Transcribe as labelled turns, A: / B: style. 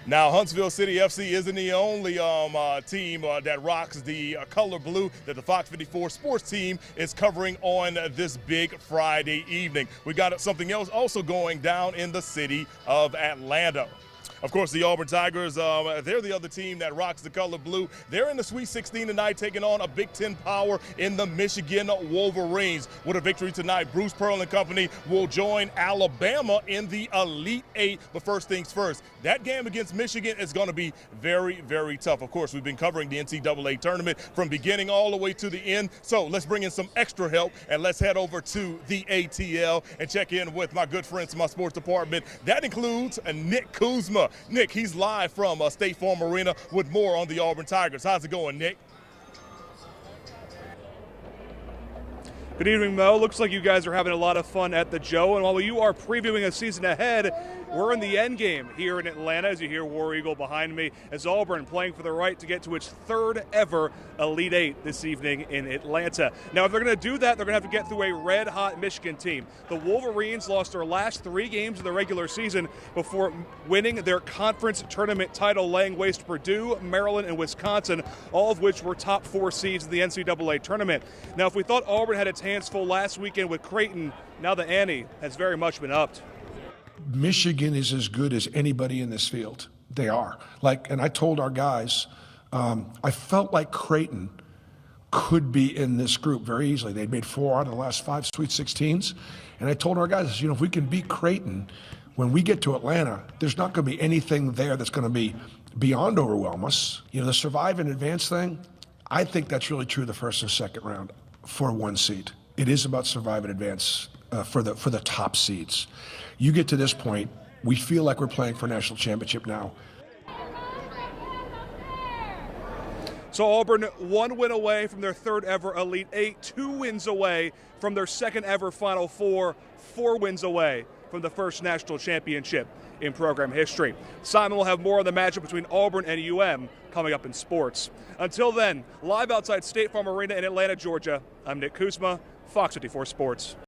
A: Now, Huntsville City FC isn't the only team that rocks the color blue that the Fox 54 sports team is covering on this big Friday evening. We got something else also going down in the city of Atlanta. Of course, the Auburn Tigers, they're the other team that rocks the color blue. They're in the Sweet 16 tonight, taking on a Big Ten power in the Michigan Wolverines. With a victory tonight, Bruce Pearl and company will join Alabama in the Elite Eight. But first things first, that game against Michigan is going to be very, very tough. Of course, we've been covering the NCAA tournament from beginning all the way to the end. So let's bring in some extra help, and let's head over to the ATL and check in with my good friends in my sports department. That includes Nick Kuzma. Nick, he's live from State Farm Arena with more on the Auburn Tigers. How's it going, Nick?
B: Good evening, Mo. Looks like you guys are having a lot of fun at the Joe. And while you are previewing a season ahead, we're in the end game here in Atlanta, as you hear War Eagle behind me, as Auburn playing for the right to get to its third ever Elite Eight this evening in Atlanta. Now, if they're going to do that, they're going to have to get through a red-hot Michigan team. The Wolverines lost their last 3 games of the regular season before winning their conference tournament title, laying waste to Purdue, Maryland, and Wisconsin, all of which were top 4 seeds in the NCAA tournament. Now, if we thought Auburn had its hands full last weekend with Creighton, now the ante has very much been upped.
C: Michigan is as good as anybody in this field. They are. And I told our guys, I felt like Creighton could be in this group very easily. They'd made 4 out of the last 5 Sweet 16s. And I told our guys, if we can beat Creighton, when we get to Atlanta, there's not going to be anything there that's going to be beyond overwhelm us. The survive and advance thing, I think that's really true the first and second round for 1 seed. It is about survive and advance for the top seeds. You get to this point, we feel like we're playing for a national championship now.
B: So Auburn 1 win away from their 3rd ever Elite Eight, 2 wins away from their 2nd ever Final Four, 4 wins away from the first national championship in program history. Simon will have more on the matchup between Auburn and UM coming up in sports. Until then, live outside State Farm Arena in Atlanta, Georgia, I'm Nick Kuzma, Fox 54 Sports.